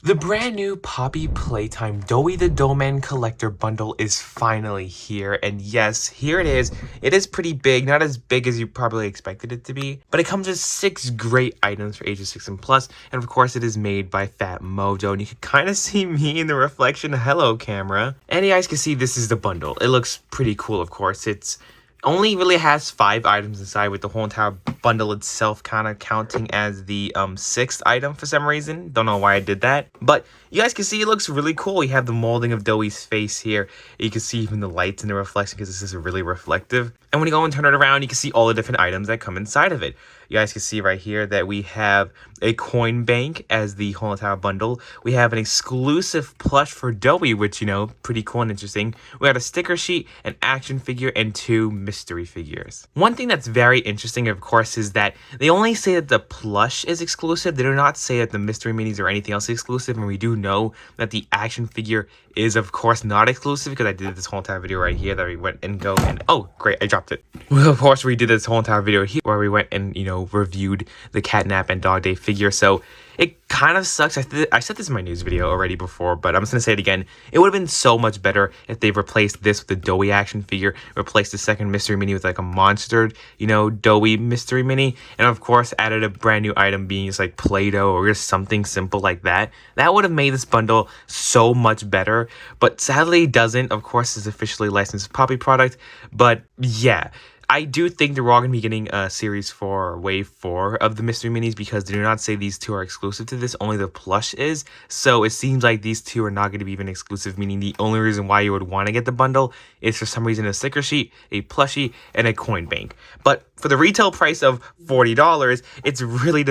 The brand new Poppy Playtime Doey the Doughman collector bundle is finally here, and yes, here it is. It is pretty big, not as big as you probably expected it to be, but it comes with 6 great items for ages 6 and plus, and of course it is made by Fat Mojo, and you can kind of see me in the reflection. Hello, camera. And you guys can see this is the bundle. It looks pretty cool, of course. It's only really has 5 items inside, with the whole entire bundle itself kind of counting as the 6th item for some reason. Don't know why I did that, but you guys can see it looks really cool. You have the molding of Doey's face here. You can see even the lights in the reflection because this is really reflective. And when you go and turn it around, you can see all the different items that come inside of it. You guys can see right here that we have a coin bank as the whole entire bundle. We have an exclusive plush for Doey, which, you know, pretty cool and interesting. We got a sticker sheet, an action figure, and 2 mystery figures. One thing that's very interesting, of course, is that they only say that the plush is exclusive. They do not say that the mystery minis or anything else is exclusive, and we do know that the action figure is, of course, not exclusive because I did this whole entire video right here that we went and go and... Oh, great, I dropped it. Well, of course, we did this whole entire video here where we went and, you know, reviewed the Catnap and Dog Day figure, so it kind of sucks. I said this in my news video already before, but I'm just going to say it again. It would have been so much better if they replaced this with the Doey action figure, replaced the second mystery mini with like a monstered, you know, Doey mystery mini, and of course added a brand new item being just like Play-Doh or just something simple like that. That would have made this bundle so much better, but sadly it doesn't. Of course, it's officially licensed Poppy product, but yeah. I do think that we're all going to be getting a Series 4 or Wave 4 of the Mystery Minis because they do not say these 2 are exclusive to this, only the plush is. So it seems like these 2 are not going to be even exclusive, meaning the only reason why you would want to get the bundle is for some reason a sticker sheet, a plushie, and a coin bank. But for the retail price of $40, it's really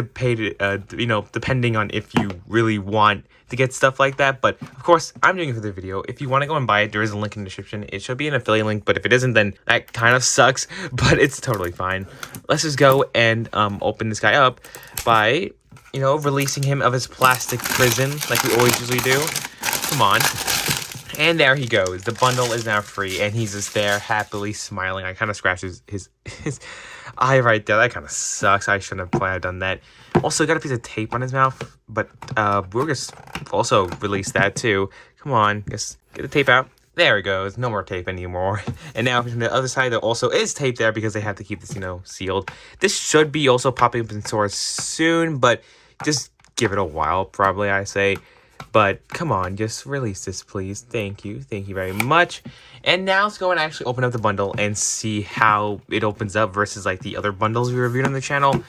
you know, depending on if you really want to get stuff like that. But of course, I'm doing it for the video. If you want to go and buy it, there is a link in the description. It should be an affiliate link, but if it isn't, then that kind of sucks, but it's totally fine. Let's just go and open this guy up by, you know, releasing him of his plastic prison like we always usually do. Come on. And there he goes. The bundle is now free, and he's just there happily smiling. I kind of scratched his eye right there. That kind of sucks. I shouldn't have done that. Also, got a piece of tape on his mouth, but we're just also release that too. Come on, just get the tape out. There it goes. No more tape anymore. And now from the other side, there also is tape there because they have to keep this, you know, sealed. This should be also popping up in stores soon, but just give it a while, probably, I say. But come on, just release this, please. Thank you. Thank you very much. And now let's go and actually open up the bundle and see how it opens up versus like the other bundles we reviewed on the channel.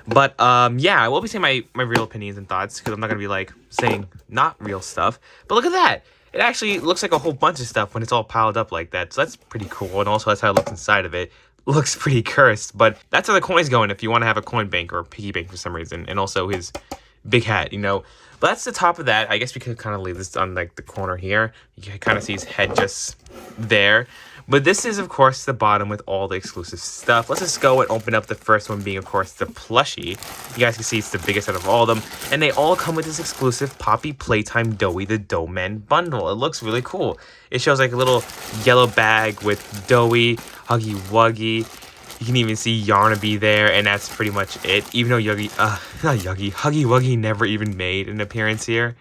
But yeah, I will be saying my real opinions and thoughts because I'm not going to be like saying not real stuff. But look at that. It actually looks like a whole bunch of stuff when it's all piled up like that. So that's pretty cool. And also that's how it looks inside of it. Looks pretty cursed. But that's how the coin's going if you want to have a coin bank or a piggy bank for some reason. And also his big hat, you know. But that's the top of that. I guess we could kind of leave this on like the corner here. You can kind of see his head just there. But this is, of course, the bottom with all the exclusive stuff. Let's just go and open up the first one being, of course, the plushie. You guys can see it's the biggest out of all of them. And they all come with this exclusive Poppy Playtime Doey the Doughman bundle. It looks really cool. It shows like a little yellow bag with Doey, Huggy Wuggy. You can even see Yarnaby there, and that's pretty much it. Even though Huggy Wuggy never even made an appearance here.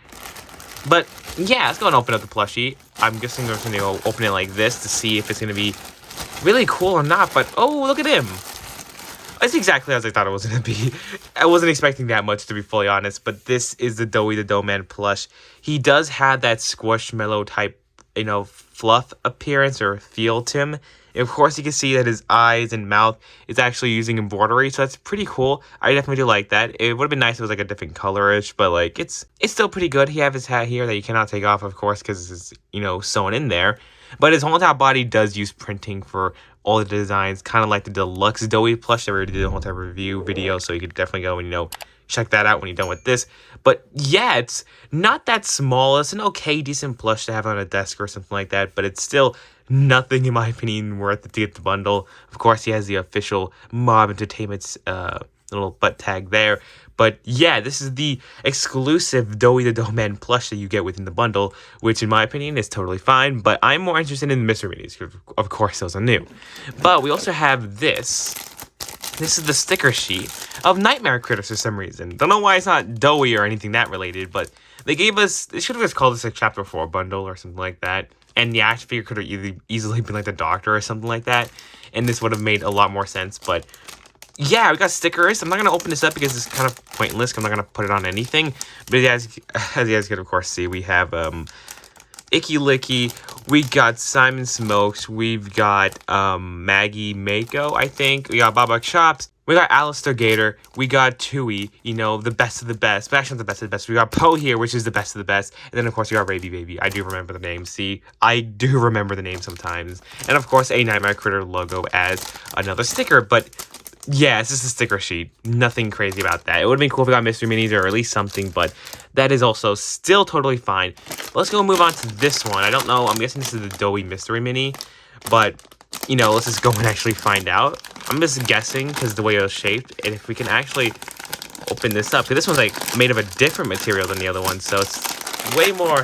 But yeah, let's go and open up the plushie. I'm guessing we're going to go open it like this to see if it's going to be really cool or not. But oh, look at him. It's exactly as I thought it was going to be. I wasn't expecting that much, to be fully honest. But this is the Doey the Doughman plush. He does have that squishmallow type, you know, fluff appearance or feel to him. Of course, you can see that his eyes and mouth is actually using embroidery, so that's pretty cool. I definitely do like that. It would have been nice if it was like a different colorish, but like it's still pretty good. He has his hat here that you cannot take off, of course, because it's, you know, sewn in there. But his whole entire body does use printing for all the designs, kind of like the deluxe Doey plush that we already did a whole entire review video, so you could definitely go and, you know, check that out when you're done with this. But yeah, it's not that small. It's an okay, decent plush to have on a desk or something like that, but it's still nothing, in my opinion, worth it to get the bundle. Of course, he has the official Mob Entertainment's little butt tag there. But yeah, this is the exclusive Doey the Doughman plush that you get within the bundle, which in my opinion is totally fine. But I'm more interested in the mystery minis, because of course those are new. But we also have this. This is the sticker sheet of Nightmare Critters for some reason. Don't know why it's not Doey or anything that related, but They gave us, they should have just called this a Chapter 4 bundle or something like that. And the action figure could have easily been like the Doctor or something like that. And this would have made a lot more sense. But yeah, we got stickers. I'm not going to open this up because it's kind of pointless. I'm not going to put it on anything. But as you guys can, of course, see, we have Icky Licky. We got Simon Smokes. We've got Maggie Mako, I think. We got Baba Chops. We got Alistair Gator. We got Tui, you know, the best of the best. But actually not the best of the best. We got Poe here, which is the best of the best. And then, of course, we got Ravy Baby. I do remember the name. See, I do remember the name sometimes. And, of course, a Nightmare Critter logo as another sticker. But yeah, it's just a sticker sheet. Nothing crazy about that. It would have been cool if we got mystery minis or at least something, but that is also still totally fine. Let's go move on to this one. I don't know. I'm guessing this is the Doey mystery mini, but, you know, let's just go and actually find out. I'm just guessing because the way it was shaped, and if we can actually open this up, because this one's like made of a different material than the other one, so it's way more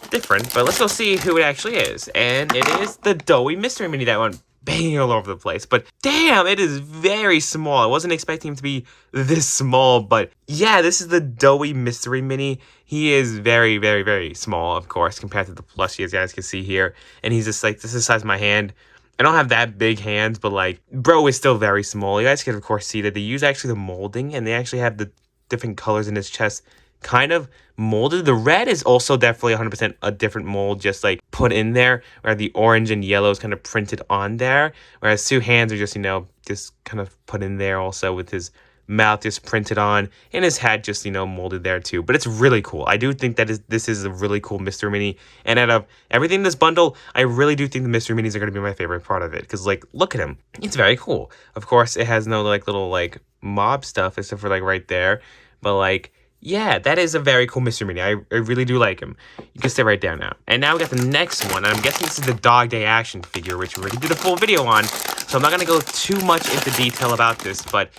different. But let's go see who it actually is, and it is the Doey mystery mini that went banging all over the place. But damn, it is very small. I wasn't expecting him to be this small, but yeah, this is the Doey mystery mini. He is very, very, very small, of course, compared to the plushie, as you guys can see here. And he's just like, this is the size of my hand. I don't have that big hands, but like, bro is still very small. You guys can, of course, see that they use actually the molding, and they actually have the different colors in his chest kind of molded. The red is also definitely 100% a different mold, just like put in there, where the orange and yellow is kind of printed on there, whereas two hands are just, you know, just kind of put in there also with his mouth just printed on, and his hat just, you know, molded there too. But it's really cool. I do think that this is a really cool mystery mini, and out of everything in this bundle, I really do think the mystery minis are going to be my favorite part of it, because like, look at him. It's very cool. Of course, it has no like little like mob stuff except for like right there, but like, yeah, that is a very cool mystery mini. I really do like him. You can stay right down now. And now we got the next one. And I'm guessing this is the Dog Day action figure, which we already did a full video on. So I'm not going to go too much into detail about this. But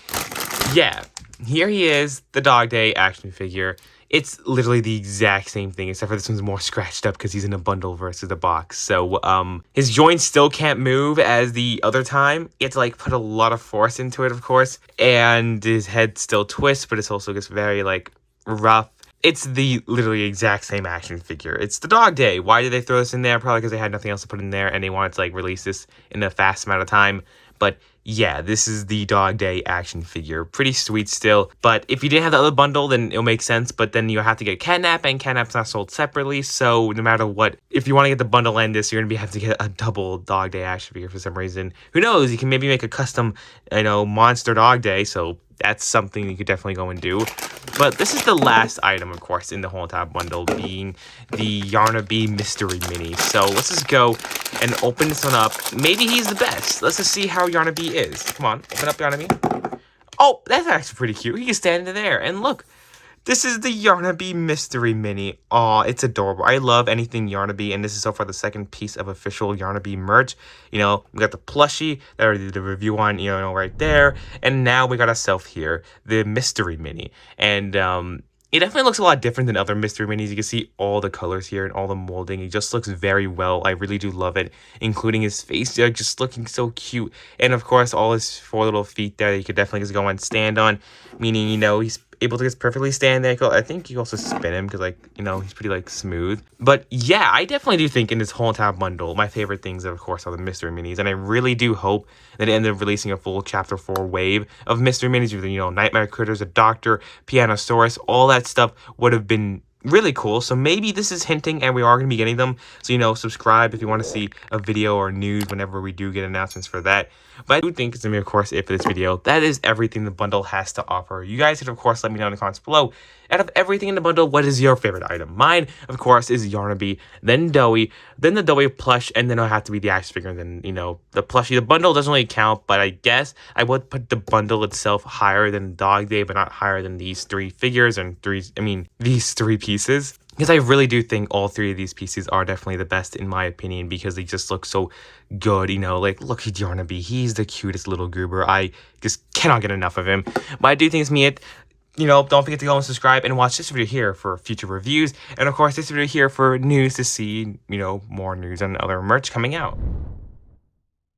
yeah, here he is, the Dog Day action figure. It's literally the exact same thing, except for this one's more scratched up because he's in a bundle versus the box. So his joints still can't move as the other time. You have to like put a lot of force into it, of course. And his head still twists, but it's also just very like rough. It's the literally exact same action figure. It's the Dog Day. Why did they throw this in there? Probably because they had nothing else to put in there and they wanted to like release this in a fast amount of time. But yeah, this is the Dog Day action figure. Pretty sweet still. But if you didn't have the other bundle, then it'll make sense. But then you have to get Catnap, and Catnap's not sold separately. So no matter what, if you want to get the bundle and this, you're going to have to get a double Dog Day action figure for some reason. Who knows? You can maybe make a custom, you know, Monster Dog Day. So that's something you could definitely go and do. But this is the last item, of course, in the whole entire bundle, being the Yarnaby Mystery Mini. So let's just go and open this one up. Maybe he's the best. Let's just see how Yarnaby is. Come on, open up Yarnaby. Oh, that's actually pretty cute. He can stand in there. And look, this is the Yarnaby Mystery Mini. Aw, it's adorable. I love anything Yarnaby, and this is so far the second piece of official Yarnaby merch. You know, we got the plushie that I did the review on, you know, right there. And now we got ourselves here, the Mystery Mini. And it definitely looks a lot different than other Mystery Minis. You can see all the colors here and all the molding. It just looks very well. I really do love it, including his face just looking so cute. And of course, all his four little feet there that you could definitely just go and stand on, meaning, you know, he's able to just perfectly stand there. I think you also spin him because, like, you know, he's pretty, like, smooth. But yeah, I definitely do think in this whole entire bundle, my favorite things, of course, are the Mystery Minis. And I really do hope that it ended up releasing a full Chapter 4 wave of Mystery Minis with, you know, Nightmare Critters, a Doctor, Pianosaurus, all that stuff would have been really cool. So maybe this is hinting and we are going to be getting them. So, you know, subscribe if you want to see a video or news whenever we do get announcements for that. But I do think it's going to be, of course, it for this video. That is everything the bundle has to offer. You guys can, of course, let me know in the comments below. Out of everything in the bundle, what is your favorite item? Mine, of course, is Yarnaby, then Doey, then the Doey plush, and then it'll have to be the action figure, and then, you know, the plushie. The bundle doesn't really count, but I guess I would put the bundle itself higher than Dog Day, but not higher than these three figures and these three pieces. Because I really do think all three of these pieces are definitely the best in my opinion, because they just look so good, you know, like, look at Yarnaby, he's the cutest little goober. I just cannot get enough of him. But I do think it's me. You know, don't forget to go and subscribe and watch this video here for future reviews. And of course, this video here for news to see, you know, more news and other merch coming out.